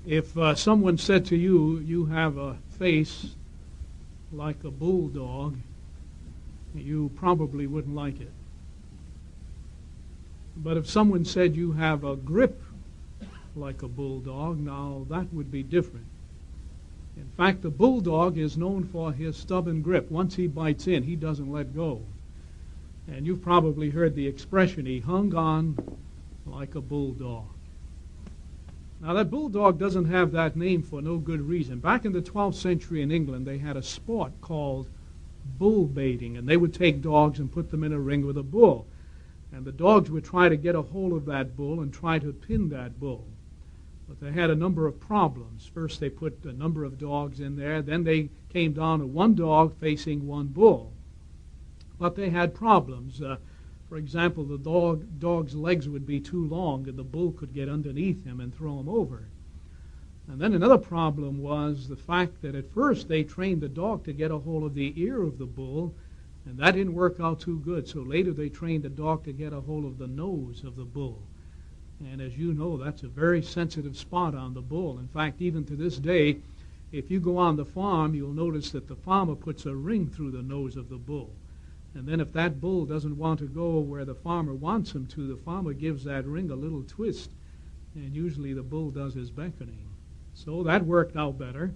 If someone said to you, you have a face like a bulldog, you probably wouldn't like it. But if someone said you have a grip like a bulldog, now that would be different. In fact, the bulldog is known for his stubborn grip. Once he bites in, he doesn't let go. And you've probably heard the expression, he hung on like a bulldog. Now, that bulldog doesn't have that name for no good reason. Back in the 12th century in England, they had a sport called bull baiting, and they would take dogs and put them in a ring with a bull. And the dogs would try to get a hold of that bull and try to pin that bull. But they had a number of problems. First, they put a number of dogs in there. Then they came down to one dog facing one bull. But they had problems. For example, the dog's legs would be too long, and the bull could get underneath him and throw him over. And then another problem was the fact that at first they trained the dog to get a hold of the ear of the bull, and that didn't work out too good. So later they trained the dog to get a hold of the nose of the bull. And as you know, that's a very sensitive spot on the bull. In fact, even to this day, if you go on the farm, you'll notice that the farmer puts a ring through the nose of the bull. And then if that bull doesn't want to go where the farmer wants him to, the farmer gives that ring a little twist, and usually the bull does his beckoning. So that worked out better.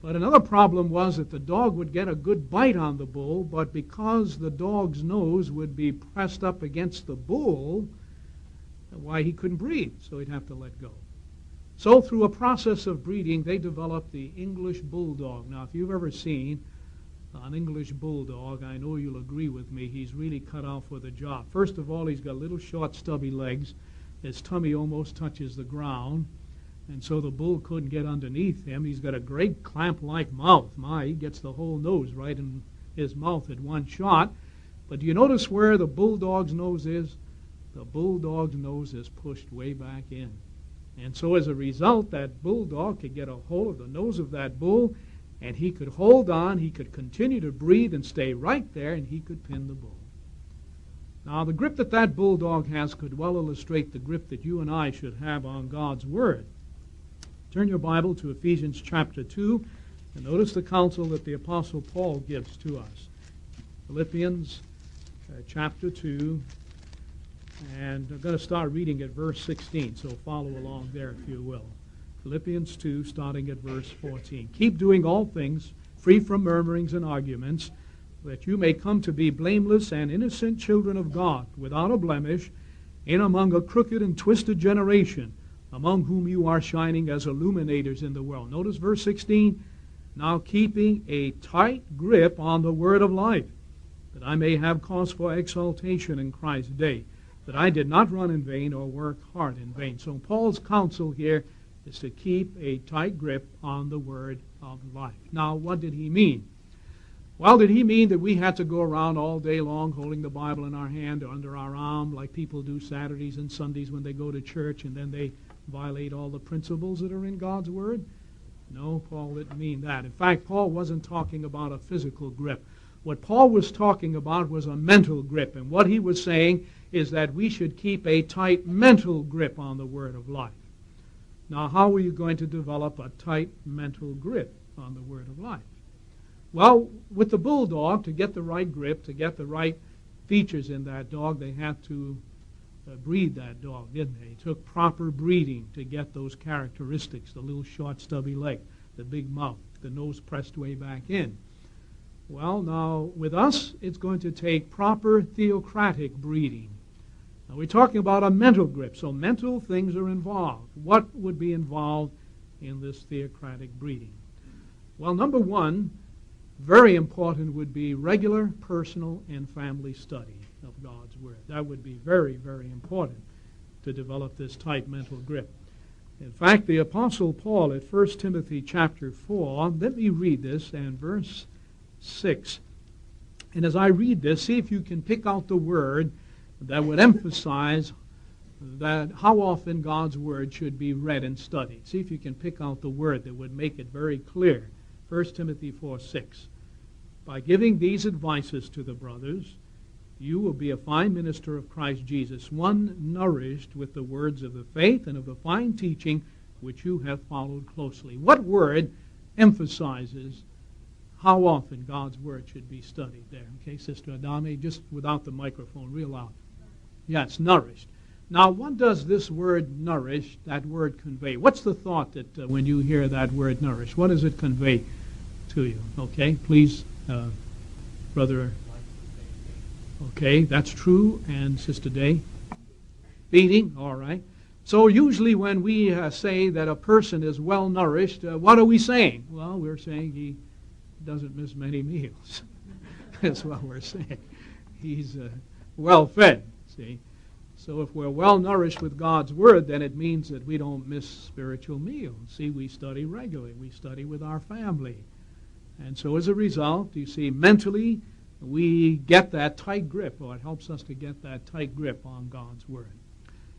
But another problem was that the dog would get a good bite on the bull, but because the dog's nose would be pressed up against the bull, why, he couldn't breathe, so he'd have to let go. So through a process of breeding, they developed the English bulldog. Now, if you've ever seen an English bulldog, I know you'll agree with me, he's really cut out for the job. First of all, he's got little short stubby legs. His tummy almost touches the ground, and so the bull couldn't get underneath him. He's got a great clamp-like mouth. He gets the whole nose right in his mouth at one shot. But do you notice where the bulldog's nose is? The bulldog's nose is pushed way back in. And so as a result, that bulldog could get a hold of the nose of that bull, and he could hold on, he could continue to breathe and stay right there, and he could pin the bull. Now, the grip that that bulldog has could well illustrate the grip that you and I should have on God's Word. Turn your Bible to Ephesians chapter 2, and notice the counsel that the Apostle Paul gives to us. Philippians chapter 2, and I'm going to start reading at verse 16, so follow along there if you will. Philippians 2, starting at verse 14. Keep doing all things, free from murmurings and arguments, that you may come to be blameless and innocent children of God, without a blemish, in among a crooked and twisted generation, among whom you are shining as illuminators in the world. Notice verse 16. Now keeping a tight grip on the word of life, that I may have cause for exaltation in Christ's day, that I did not run in vain or work hard in vain. So Paul's counsel here is to keep a tight grip on the word of life. Now, what did he mean? Well, did he mean that we had to go around all day long holding the Bible in our hand or under our arm like people do Saturdays and Sundays when they go to church and then they violate all the principles that are in God's Word? No, Paul didn't mean that. In fact, Paul wasn't talking about a physical grip. What Paul was talking about was a mental grip, and what he was saying is that we should keep a tight mental grip on the Word of life. Now, how are you going to develop a tight mental grip on the Word of life? Well, with the bulldog, to get the right grip, to get the right features in that dog, they had to breed that dog, didn't they? It took proper breeding to get those characteristics, the little short stubby leg, the big mouth, the nose pressed way back in. Well, now, with us, it's going to take proper theocratic breeding. Now, we're talking about a mental grip, so mental things are involved. What would be involved in this theocratic breeding? Well, number one, very important would be regular personal and family study of God's Word. That would be very, very important to develop this tight mental grip. In fact, the Apostle Paul at 1 Timothy chapter 4, let me read this, and verse 6. And as I read this, see if you can pick out the word that would emphasize that how often God's Word should be read and studied. See if you can pick out the word that would make it very clear. 1 Timothy 4:6. By giving these advices to the brothers, you will be a fine minister of Christ Jesus, one nourished with the words of the faith and of the fine teaching which you have followed closely. What word emphasizes how often God's Word should be studied there? Okay, Sister Adame, just without the microphone, real loud. Yes, nourished. Now, what does this word nourish, that word convey? What's the thought that when you hear that word nourish, what does it convey to you? Okay, please, Brother. Okay, that's true. And Sister Day? Feeding, all right. So usually when we say that a person is well nourished, what are we saying? Well, we're saying he doesn't miss many meals. That's what we're saying. He's well fed, see. So if we're well nourished with God's Word, then it means that we don't miss spiritual meals. See, we study regularly. We study with our family. And so as a result, you see, mentally, we get that tight grip, or it helps us to get that tight grip on God's Word.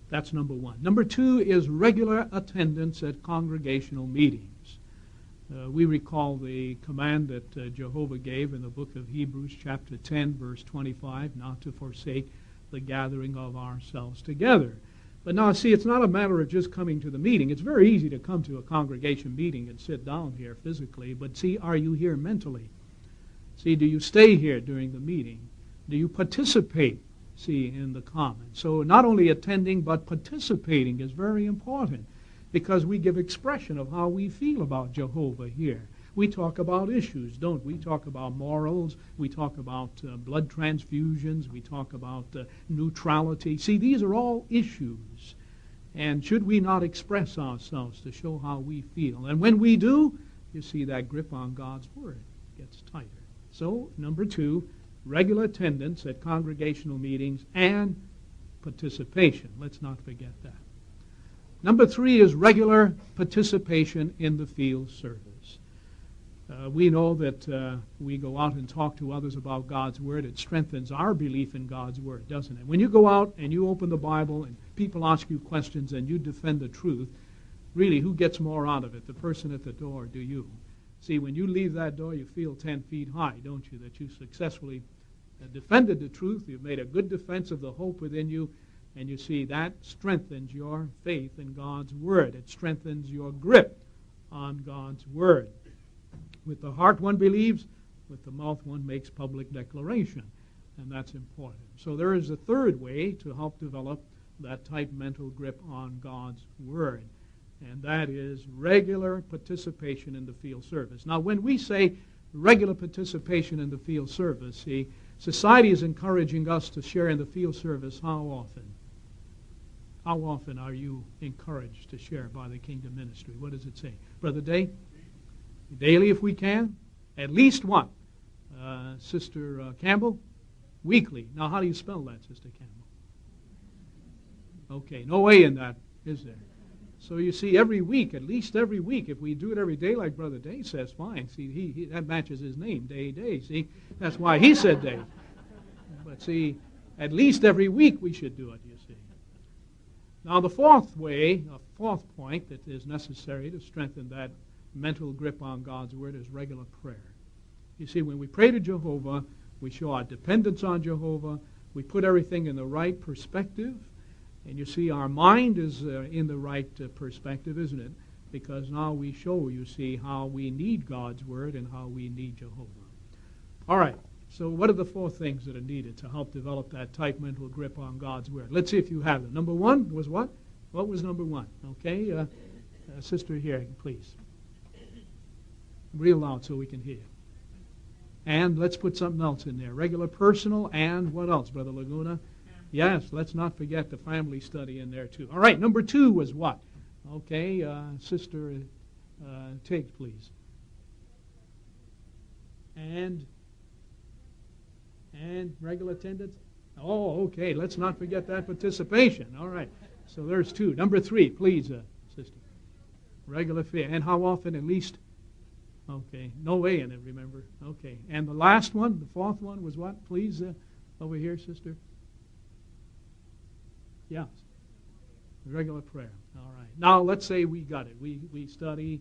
That's number one. Number two is regular attendance at congregational meetings. We recall the command that Jehovah gave in the book of Hebrews, chapter 10, verse 25, not to forsake the gathering of ourselves together. But now, see, it's not a matter of just coming to the meeting. It's very easy to come to a congregation meeting and sit down here physically, but see, are you here mentally? See, do you stay here during the meeting? Do you participate, see, in the common? So not only attending, but participating is very important, because we give expression of how we feel about Jehovah here. We talk about issues, don't we? We talk about morals. We talk about blood transfusions. We talk about neutrality. See, these are all issues. And should we not express ourselves to show how we feel? And when we do, you see that grip on God's Word gets tighter. So, number two, regular attendance at congregational meetings and participation. Let's not forget that. Number three is regular participation in the field service. We know that we go out and talk to others about God's Word. It strengthens our belief in God's Word, doesn't it? When you go out and you open the Bible and people ask you questions and you defend the truth, really, who gets more out of it, the person at the door or do you? See, when you leave that door, you feel 10 feet high, don't you, that you successfully defended the truth. You've made a good defense of the hope within you, and you see that strengthens your faith in God's Word. It strengthens your grip on God's Word. With the heart one believes, with the mouth one makes public declaration, and that's important. So there is a third way to help develop that tight mental grip on God's Word, and that is regular participation in the field service. Now, when we say regular participation in the field service, see, society is encouraging us to share in the field service how often? How often are you encouraged to share by the kingdom ministry? What does it say? Brother Day? Daily if we can. At least one. Sister Campbell? Weekly. Now, how do you spell that, Sister Campbell? Okay, no A in that, is there? So you see, every week, at least every week, if we do it every day like Brother Day says, fine. See, he that matches his name, Day. See, that's why he said Day. But see, at least every week we should do it, you see. Now, the fourth point that is necessary to strengthen that mental grip on God's Word is regular prayer. You see, when we pray to Jehovah, we show our dependence on Jehovah. We put everything in the right perspective. And you see, our mind is in the right perspective, isn't it? Because now we show, you see, how we need God's Word and how we need Jehovah. All right, so what are the four things that are needed to help develop that tight mental grip on God's Word? Let's see if you have them. Number one was what? What was number one? Okay, sister here, please. Real loud so we can hear. And let's put something else in there. Regular personal and what else, Brother Laguna? Yes, let's not forget the family study in there too. All right, number two was what? Okay, Sister Tiggs, please. And regular attendance? Oh, okay, let's not forget that participation. All right, so there's two. Number three, please, Sister. Regular fare. And how often? At least? Okay, no way in it, remember. Okay, and the last one, the fourth one was what? Please, over here, Sister. Yes, regular prayer. All right. Now, let's say we got it. We study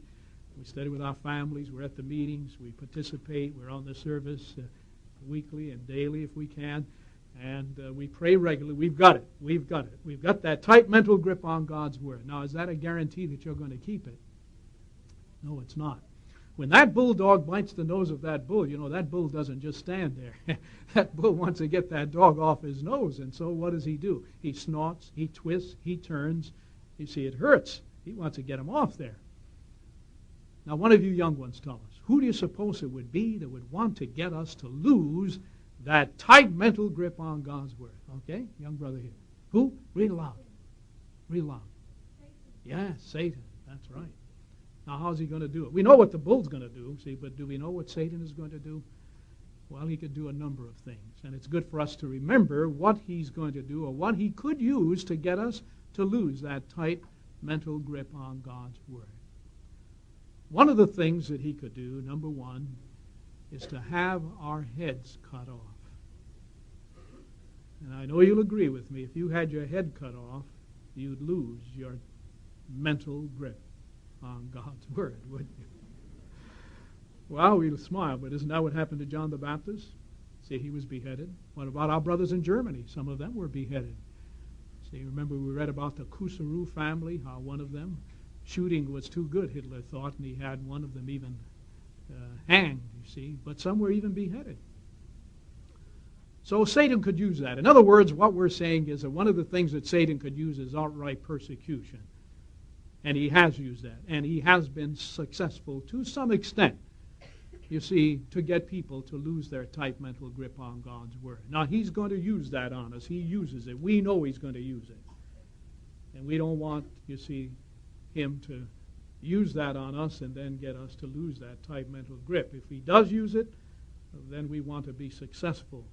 with our families. We're at the meetings. We participate. We're on the service weekly and daily if we can. And we pray regularly. We've got it. We've got it. We've got that tight mental grip on God's Word. Now, is that a guarantee that you're going to keep it? No, it's not. When that bulldog bites the nose of that bull, that bull doesn't just stand there. That bull wants to get that dog off his nose. And so what does he do? He snorts, he twists, he turns. You see, it hurts. He wants to get him off there. Now, one of you young ones tell us, who do you suppose it would be that would want to get us to lose that tight mental grip on God's Word? Okay, young brother here. Who? Read aloud. Read aloud. Yeah, Satan. That's right. Now, how's he going to do it? We know what the bull's going to do, see, but do we know what Satan is going to do? Well, he could do a number of things, and it's good for us to remember what he's going to do or what he could use to get us to lose that tight mental grip on God's Word. One of the things that he could do, number one, is to have our heads cut off. And I know you'll agree with me, if you had your head cut off, you'd lose your mental grip on God's Word, wouldn't you? Well, we'll smile, but isn't that what happened to John the Baptist? See, he was beheaded. What about our brothers in Germany? Some of them were beheaded. See, remember we read about the Kusaru family, how one of them, shooting was too good, Hitler thought, and he had one of them even hanged, you see. But some were even beheaded. So Satan could use that. In other words, what we're saying is that one of the things that Satan could use is outright persecution. And he has used that. And he has been successful to some extent, you see, to get people to lose their tight mental grip on God's Word. Now, he's going to use that on us. He uses it. We know he's going to use it. And we don't want, you see, him to use that on us and then get us to lose that tight mental grip. If he does use it, then we want to be successful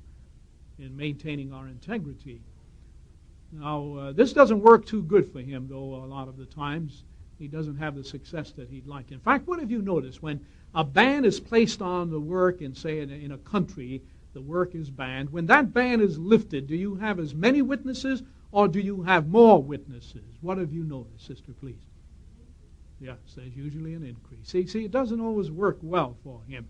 in maintaining our integrity. Now, this doesn't work too good for him, though, a lot of the times. He doesn't have the success that he'd like. In fact, what have you noticed? When a ban is placed on the work in, say, in a country, the work is banned. When that ban is lifted, do you have as many witnesses or do you have more witnesses? What have you noticed, sister, please? Yes, there's usually an increase. See, it doesn't always work well for him.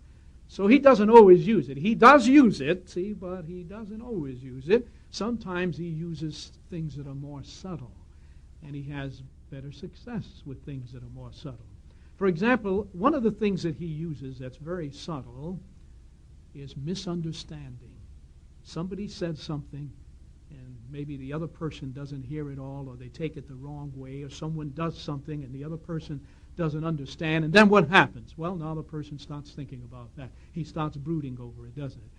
So he doesn't always use it. He does use it, see, but he doesn't always use it. Sometimes he uses things that are more subtle, and he has better success with things that are more subtle. For example, one of the things that he uses that's very subtle is misunderstanding. Somebody said something, and maybe the other person doesn't hear it all, or they take it the wrong way, or someone does something and the other person doesn't understand, and then what happens? Well, now the person starts thinking about that. He starts brooding over it, doesn't it?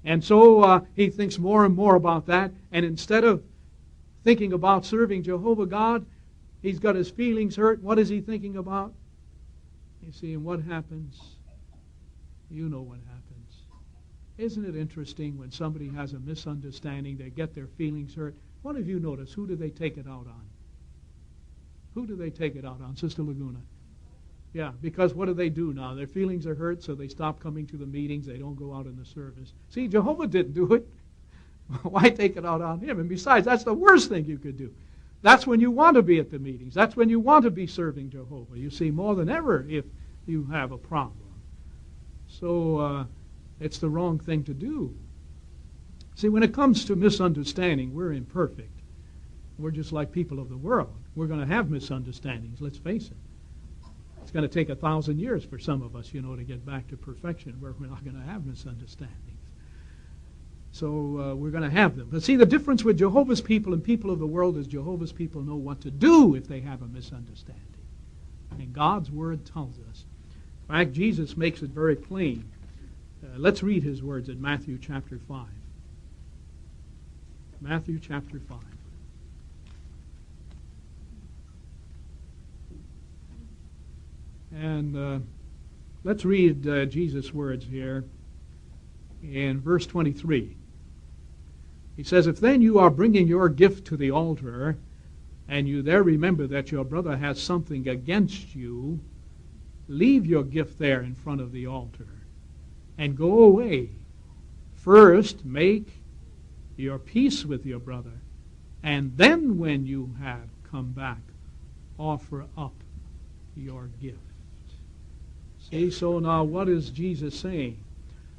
And so he thinks more and more about that, and instead of thinking about serving Jehovah God, he's got his feelings hurt. What is he thinking about? You see, and what happens? You know what happens. Isn't it interesting when somebody has a misunderstanding, they get their feelings hurt? What have you noticed? Who do they take it out on? Who do they take it out on, Sister Laguna? Yeah, because what do they do now? Their feelings are hurt, so they stop coming to the meetings. They don't go out in the service. See, Jehovah didn't do it. Why take it out on him? And besides, that's the worst thing you could do. That's when you want to be at the meetings. That's when you want to be serving Jehovah. You see, more than ever if you have a problem. So it's the wrong thing to do. See, when it comes to misunderstanding, we're imperfect. We're just like people of the world. We're going to have misunderstandings, let's face it. It's going to take 1,000 years for some of us, to get back to perfection where we're not going to have misunderstandings. So we're going to have them. But see, the difference with Jehovah's people and people of the world is Jehovah's people know what to do if they have a misunderstanding. And God's Word tells us. In fact, Jesus makes it very plain. Let's read his words in Matthew chapter 5. Matthew chapter 5. And let's read Jesus' words here in verse 23. He says, "If then you are bringing your gift to the altar, and you there remember that your brother has something against you, leave your gift there in front of the altar, and go away. First make your peace with your brother, and then when you have come back, offer up your gift." See, so now what is Jesus saying?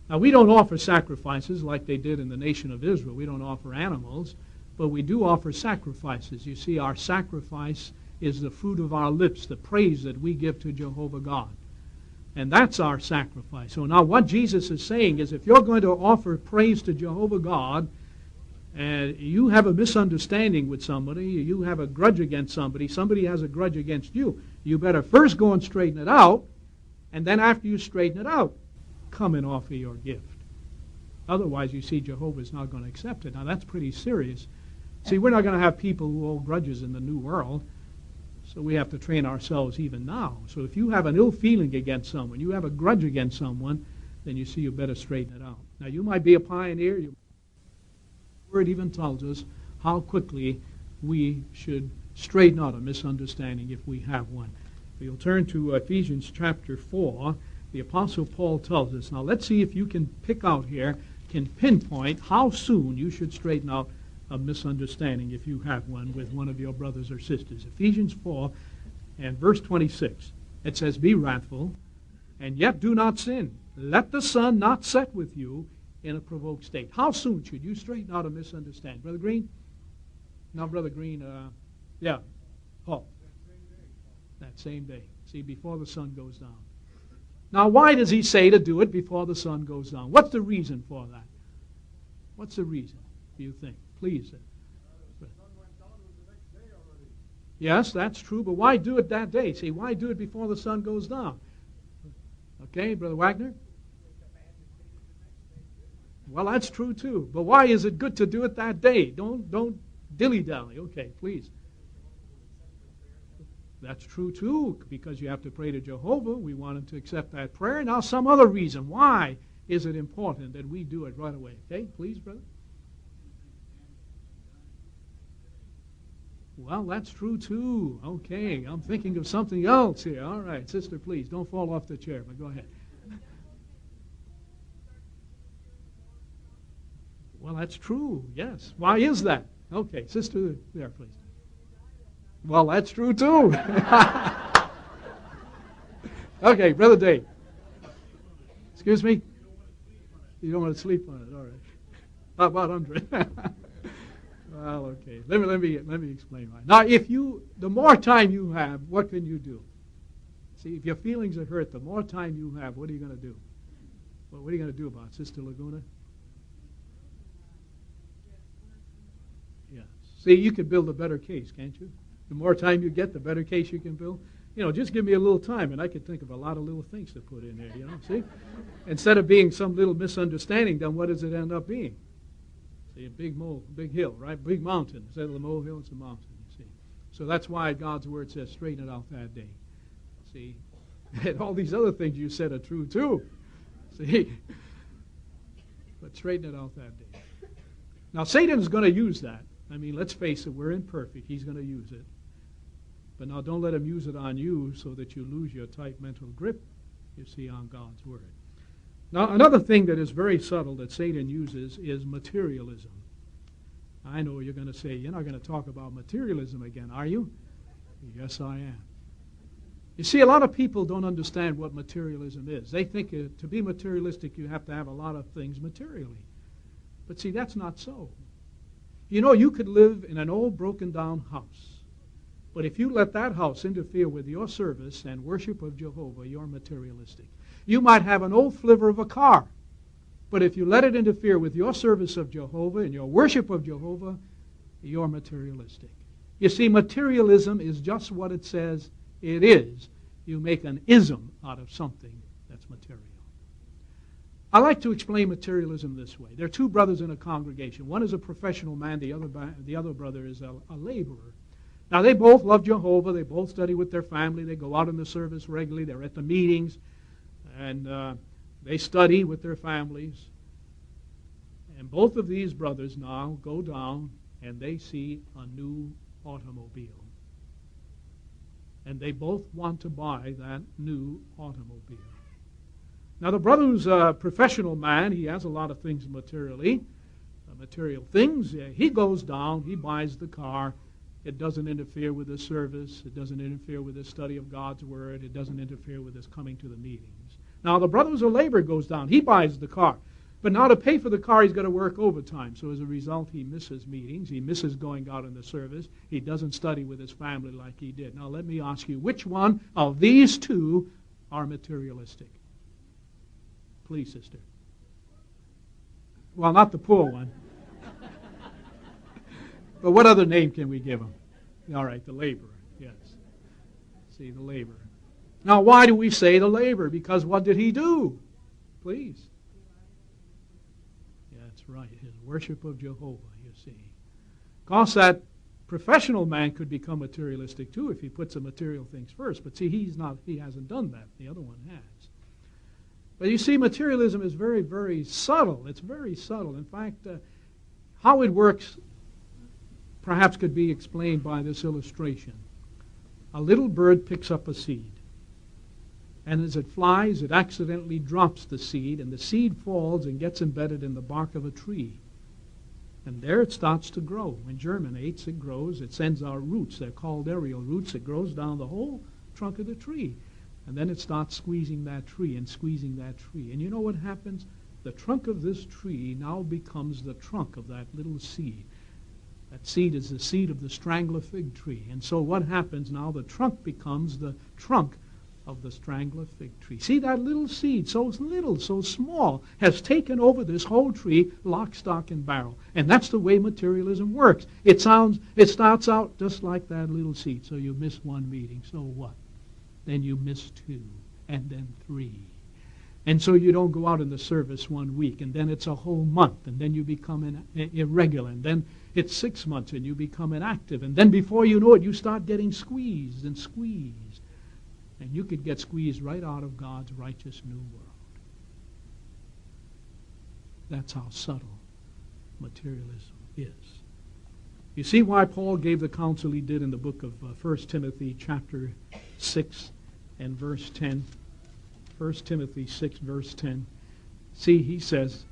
Now, we don't offer sacrifices like they did in the nation of Israel. We don't offer animals, but we do offer sacrifices. You see, our sacrifice is the fruit of our lips, the praise that we give to Jehovah God. And that's our sacrifice. So now what Jesus is saying is if you're going to offer praise to Jehovah God, and you have a misunderstanding with somebody, you have a grudge against somebody, somebody has a grudge against you, you better first go and straighten it out, and then after you straighten it out, come and offer your gift. Otherwise, you see, Jehovah's not going to accept it. Now, that's pretty serious. See, we're not going to have people who hold grudges in the new world, so we have to train ourselves even now. So if you have an ill feeling against someone, you have a grudge against someone, then you see you better straighten it out. Now, you might be a pioneer. The Word even tells us how quickly we should straighten out a misunderstanding if we have one. If you'll turn to Ephesians chapter 4, the Apostle Paul tells us. Now, let's see if you can pick out here, can pinpoint how soon you should straighten out a misunderstanding if you have one with one of your brothers or sisters. Ephesians 4 and verse 26. It says, "Be wrathful, and yet do not sin. Let the sun not set with you in a provoked state." How soon should you straighten out a misunderstanding? Brother Green? No, Brother Green, yeah. Paul. That same day. See, before the sun goes down. Now, why does he say to do it before the sun goes down? What's the reason for that? What's the reason, do you think? Please. Yes, that's true, but why do it that day? See, why do it before the sun goes down? Okay, Brother Wagner? Well, that's true too. But why is it good to do it that day? Don't dilly-dally. Okay, please. That's true too, because you have to pray to Jehovah. We want him to accept that prayer. Now, some other reason. Why is it important that we do it right away? Okay, please, brother. Well, that's true too. Okay, I'm thinking of something else here. All right, sister, please, don't fall off the chair, but go ahead. Well, that's true, yes. Why is that? Okay, sister, there, please. Well, that's true too. Okay, Brother Dave. Excuse me? You don't want to sleep on it, all right. How about under it? Well, okay. Let me explain why. Now, the more time you have, what can you do? See, if your feelings are hurt, the more time you have, what are you going to do? Well, what are you going to do about it, Sister Laguna? Yeah. See, you could build a better case, can't you? The more time you get, the better case you can build. Just give me a little time, and I could think of a lot of little things to put in there, see? Instead of being some little misunderstanding, then what does it end up being? See, a big hill, right? Big mountain. Instead of a molehill, it's a mountain, you see. So that's why God's Word says, straighten it out that day. See? And all these other things you said are true, too. See? But straighten it out that day. Now, Satan's going to use that. I mean, let's face it, we're imperfect. He's going to use it. But now don't let him use it on you so that you lose your tight mental grip, you see, on God's Word. Now, another thing that is very subtle that Satan uses is materialism. I know you're going to say, you're not going to talk about materialism again, are you? Yes, I am. You see, a lot of people don't understand what materialism is. They think to be materialistic, you have to have a lot of things materially. But see, that's not so. You could live in an old broken-down house. But if you let that house interfere with your service and worship of Jehovah, you're materialistic. You might have an old flivver of a car. But if you let it interfere with your service of Jehovah and your worship of Jehovah, you're materialistic. You see, materialism is just what it says it is. You make an ism out of something that's material. I like to explain materialism this way. There are two brothers in a congregation. One is a professional man. The other brother is a laborer. Now, they both love Jehovah. They both study with their family. They go out in the service regularly. They're at the meetings. And they study with their families. And both of these brothers now go down and they see a new automobile. And they both want to buy that new automobile. Now, the brother who's a professional man, he has a lot of things material things. He goes down, he buys the car. It doesn't interfere with his service. It doesn't interfere with his study of God's Word. It doesn't interfere with his coming to the meetings. Now, the brother who's a laborer goes down. He buys the car. But now to pay for the car, he's got to work overtime. So as a result, he misses meetings. He misses going out in the service. He doesn't study with his family like he did. Now, let me ask you, which one of these two are materialistic? Please, sister. Well, not the poor one. But what other name can we give him? All right, the laborer. Yes. See, the laborer. Now, why do we say the laborer? Because what did he do? Please. Yeah, that's right. His worship of Jehovah, you see. Of course, that professional man could become materialistic too if he puts the material things first. But see, he hasn't done that. The other one has. But you see, materialism is very, very subtle. It's very subtle. In fact, how it works perhaps could be explained by this illustration. A little bird picks up a seed. And as it flies, it accidentally drops the seed, and the seed falls and gets embedded in the bark of a tree. And there it starts to grow. When it germinates, it grows. It sends out roots. They're called aerial roots. It grows down the whole trunk of the tree. And then it starts squeezing that tree and squeezing that tree. And you know what happens? The trunk of this tree now becomes the trunk of that little seed. That seed is the seed of the strangler fig tree. And so what happens now? The trunk becomes the trunk of the strangler fig tree. See, that little seed, so little, so small, has taken over this whole tree, lock, stock, and barrel. And that's the way materialism works. It starts out just like that little seed. So you miss one meeting. So what? Then you miss two, and then three. And so you don't go out in the service 1 week, and then it's a whole month, and then you become irregular, and then it's 6 months, and you become inactive. And then before you know it, you start getting squeezed and squeezed. And you could get squeezed right out of God's righteous new world. That's how subtle materialism is. You see why Paul gave the counsel he did in the book of 1 Timothy chapter 6 and verse 10. 1 Timothy 6 verse 10. See, he says,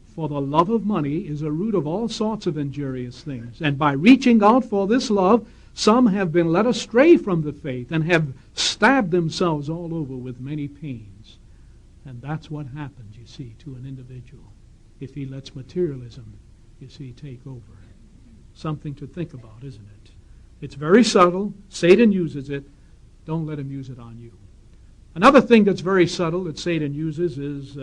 "For the love of money is a root of all sorts of injurious things, and by reaching out for this love, some have been led astray from the faith and have stabbed themselves all over with many pains." And that's what happens, you see, to an individual if he lets materialism, you see, take over. Something to think about, isn't it? It's very subtle. Satan uses it. Don't let him use it on you. Another thing that's very subtle that Satan uses is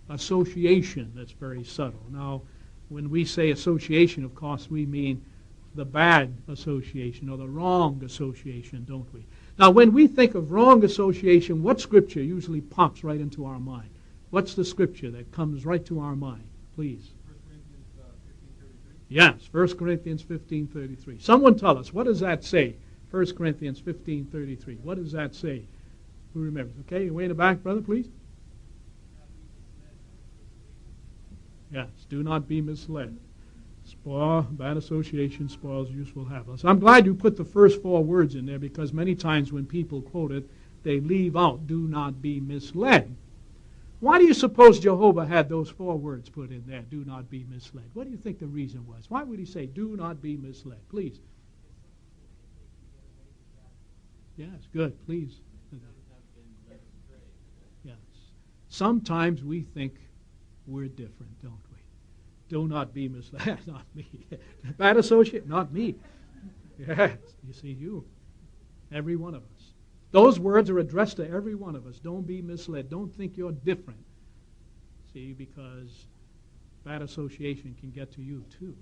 association. That's very subtle. Now, when we say association, of course, we mean the bad association or the wrong association, don't we? Now, when we think of wrong association, what scripture usually pops right into our mind? What's the scripture that comes right to our mind? Please. 1 Corinthians 15:33. Yes, 1 Corinthians 15:33. Someone tell us, what does that say? 1 Corinthians 15:33. What does that say? Who remembers? Okay, way in the back, brother, please. Yes, do not be misled. Bad association spoils useful habits. I'm glad you put the first 4 words in there, because many times when people quote it, they leave out, do not be misled. Why do you suppose Jehovah had those 4 words put in there, do not be misled? What do you think the reason was? Why would he say, do not be misled? Please. Yes, good, please. Yes. Sometimes we think we're different, don't we? Do not be misled. Not me. Bad associate? Not me. Yes, you see, you. Every one of us. Those words are addressed to every one of us. Don't be misled. Don't think you're different. See, because bad association can get to you too.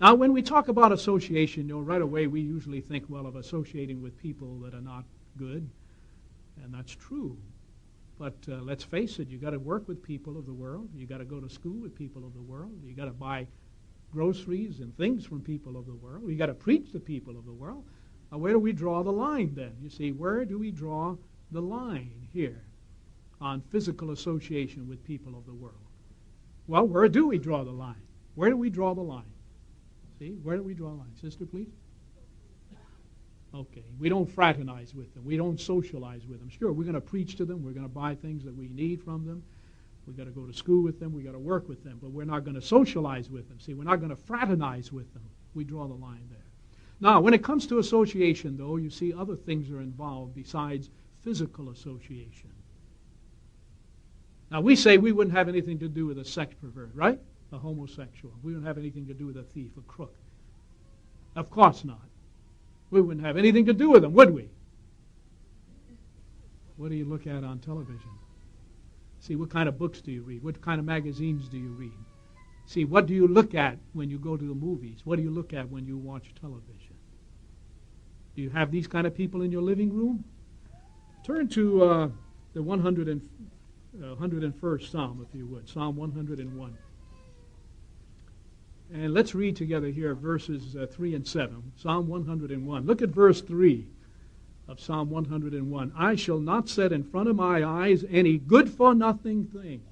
Now, when we talk about association, right away we usually think, well, of associating with people that are not good. And that's true. But let's face it, you got to work with people of the world. You got to go to school with people of the world. You got to buy groceries and things from people of the world. You got to preach to people of the world. Now, where do we draw the line then? You see, where do we draw the line here on physical association with people of the world? Well, where do we draw the line? Where do we draw the line? See, where do we draw the line? Sister, please. Okay, we don't fraternize with them. We don't socialize with them. Sure, we're going to preach to them. We're going to buy things that we need from them. We've got to go to school with them. We've got to work with them. But we're not going to socialize with them. See, we're not going to fraternize with them. We draw the line there. Now, when it comes to association, though, you see other things are involved besides physical association. Now, we say we wouldn't have anything to do with a sex pervert, right? A homosexual. We wouldn't have anything to do with a thief, a crook. Of course not. We wouldn't have anything to do with them, would we? What do you look at on television? See, what kind of books do you read? What kind of magazines do you read? See, what do you look at when you go to the movies? What do you look at when you watch television? Do you have these kind of people in your living room? Turn to the 101st Psalm, if you would, Psalm 101. And let's read together here verses 3 and 7. Psalm 101. Look at verse 3 of Psalm 101. I shall not set in front of my eyes any good-for-nothing thing.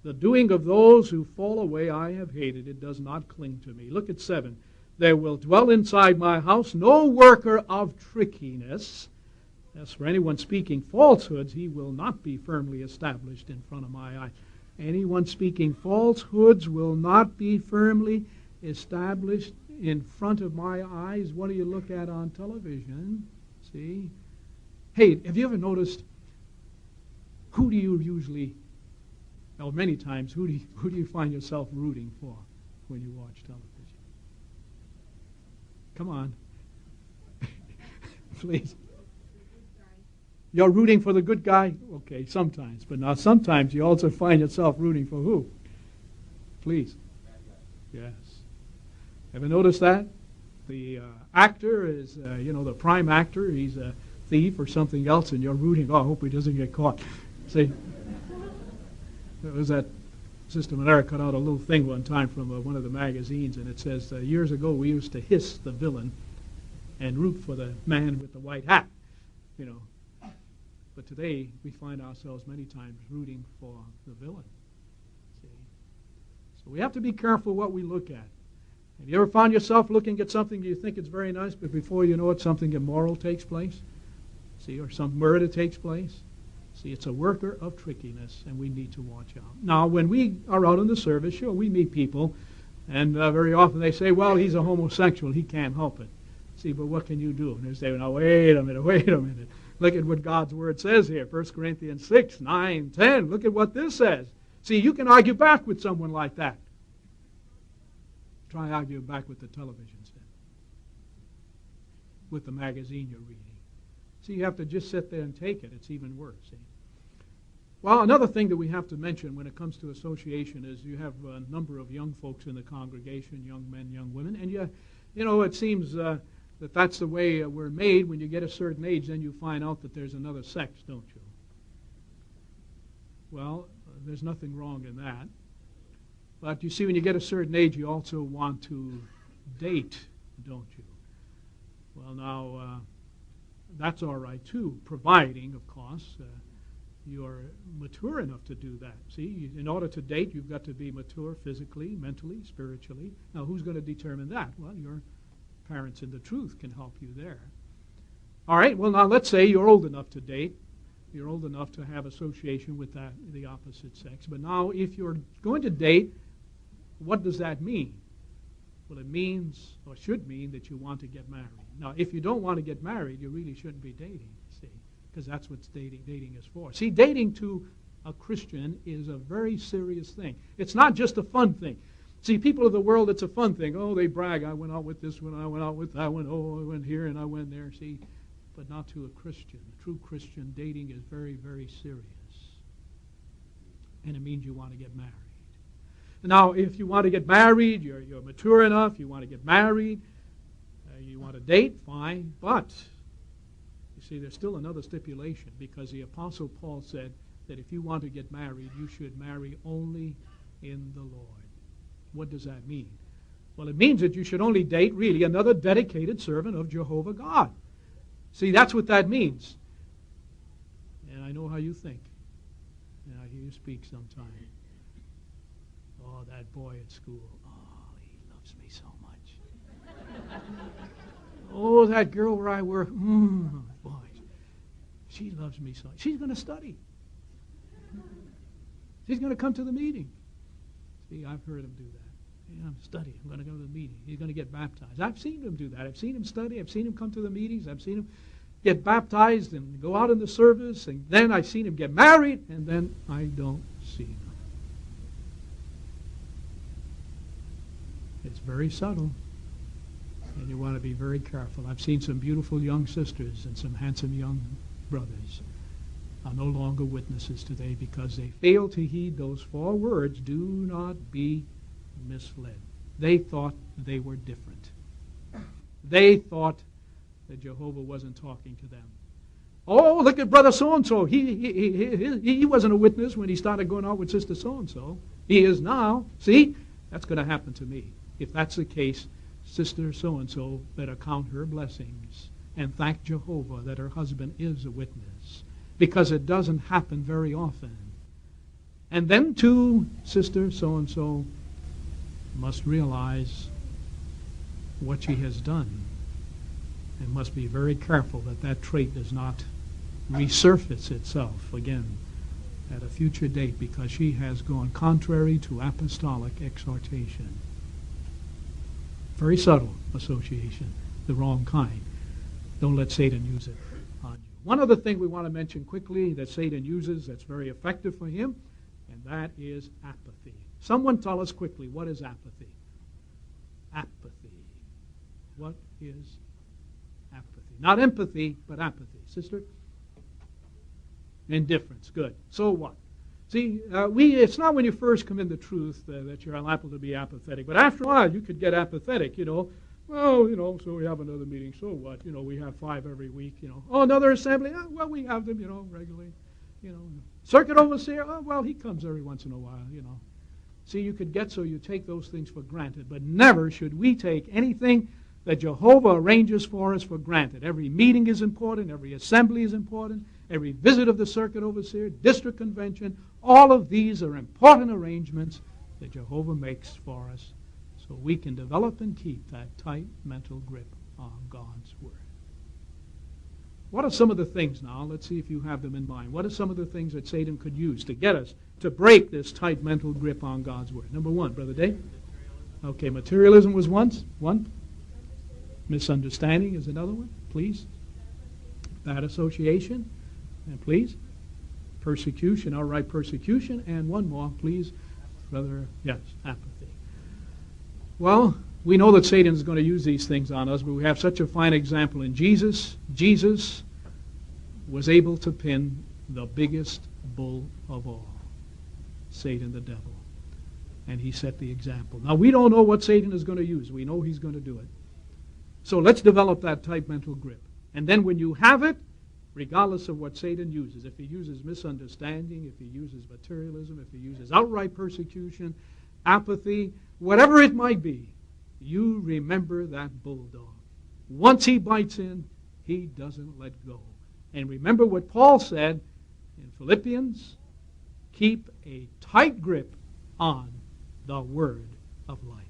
The doing of those who fall away I have hated. It does not cling to me. Look at 7. There will dwell inside my house no worker of trickiness. As for anyone speaking falsehoods, he will not be firmly established in front of my eyes. Anyone speaking falsehoods will not be firmly established in front of my eyes. What do you look at on television? See? Hey, have you ever noticed, who do you usually, or many times, who do you find yourself rooting for when you watch television? Come on. Please. You're rooting for the good guy? Okay, sometimes. But now sometimes you also find yourself rooting for who? Please. Yes. Ever noticed that? The actor is, the prime actor. He's a thief or something else, and you're rooting, I hope he doesn't get caught. See? There was that Sister Manera cut out a little thing one time from one of the magazines, and it says, years ago we used to hiss the villain and root for the man with the white hat, But today we find ourselves many times rooting for the villain. See? So we have to be careful what we look at. Have you ever found yourself looking at something you think it's very nice, but before you know it, something immoral takes place? See, or some murder takes place? See, it's a worker of trickiness, and we need to watch out. Now, when we are out in the service, sure, we meet people, and very often they say, well, he's a homosexual, he can't help it. See, but what can you do? And they say, now, wait a minute. Look at what God's Word says here, 1 Corinthians 6, 9, 10. Look at what this says. See, you can argue back with someone like that. Try argue back with the television set, with the magazine you're reading. See, you have to just sit there and take it. It's even worse. See? Well, another thing that we have to mention when it comes to association is you have a number of young folks in the congregation, young men, young women, and it seems that's the way we're made. When you get a certain age, then you find out that there's another sex, don't you? Well, there's nothing wrong in that. But you see, when you get a certain age, you also want to date, don't you? Well, now, that's all right, too, providing, of course, you're mature enough to do that. See, in order to date, you've got to be mature physically, mentally, spiritually. Now, who's going to determine that? Well, your parents in the truth can help you there. All right, well, now let's say you're old enough to date. You're old enough to have association with the opposite sex. But now, if you're going to date, what does that mean? Well, it means, or should mean, that you want to get married. Now, if you don't want to get married, you really shouldn't be dating, see, because that's what dating is for. See, dating to a Christian is a very serious thing. It's not just a fun thing. See, people of the world, it's a fun thing. Oh, they brag, I went out with this one, I went out with that one, oh, I went here and I went there, see. But not to a Christian. A true Christian, dating is very, very serious. And it means you want to get married. Now, if you want to get married, you're mature enough, you want to get married, you want to date, fine. But, you see, there's still another stipulation, because the Apostle Paul said that if you want to get married, you should marry only in the Lord. What does that mean? Well, it means that you should only date, really, another dedicated servant of Jehovah God. See, that's what that means. And I know how you think. And I hear you speak sometime. Oh, that boy at school. Oh, he loves me so much. Oh, that girl where I work. Boy, she loves me so much. She's going to study. She's going to come to the meeting. See, I've heard him do that. Yeah, I'm studying. I'm going to go to the meeting. He's going to get baptized. I've seen him do that. I've seen him study. I've seen him come to the meetings. I've seen him. get baptized and go out in the service, and then I seen him get married, and then I don't see him. It's very subtle, and you want to be very careful. I've seen some beautiful young sisters and some handsome young brothers are no longer witnesses today because they failed to heed those 4 words, do not be misled. They thought they were different. They thought that Jehovah wasn't talking to them. Oh, look at brother so-and-so. He wasn't a witness when he started going out with sister so-and-so. He is now. See, that's going to happen to me. If that's the case, sister so-and-so better count her blessings and thank Jehovah that her husband is a witness, because it doesn't happen very often. And then, too, sister so-and-so must realize what she has done and must be very careful that that trait does not resurface itself again at a future date, because she has gone contrary to apostolic exhortation. Very subtle association, the wrong kind. Don't let Satan use it on you. One other thing we want to mention quickly that Satan uses that's very effective for him, and that is apathy. Someone tell us quickly, what is apathy? Apathy. What is apathy? Not empathy, but apathy. Sister? Indifference. Good. So what? See, it's not when you first come into truth that you're liable to be apathetic. But after a while, you could get apathetic, Well, so we have another meeting. So what? We have 5 every week, Oh, another assembly. Oh, well, we have them, regularly. Circuit overseer. Oh, well, he comes every once in a while, See, you could get so you take those things for granted. But never should we take anything that Jehovah arranges for us for granted. Every meeting is important. Every assembly is important. Every visit of the circuit overseer, district convention, all of these are important arrangements that Jehovah makes for us so we can develop and keep that tight mental grip on God's Word. What are some of the things now? Let's see if you have them in mind. What are some of the things that Satan could use to get us to break this tight mental grip on God's Word? Number 1, Brother Dave. Okay, materialism was one. Misunderstanding is another one, please. Bad association, and please. Persecution, outright persecution, and one more, please. Brother, yes, apathy. Well, we know that Satan is going to use these things on us, but we have such a fine example in Jesus. Jesus was able to pin the biggest bull of all, Satan the devil. And he set the example. Now, we don't know what Satan is going to use. We know he's going to do it. So let's develop that tight mental grip. And then when you have it, regardless of what Satan uses, if he uses misunderstanding, if he uses materialism, if he uses outright persecution, apathy, whatever it might be, you remember that bulldog. Once he bites in, he doesn't let go. And remember what Paul said in Philippians, keep a tight grip on the word of life.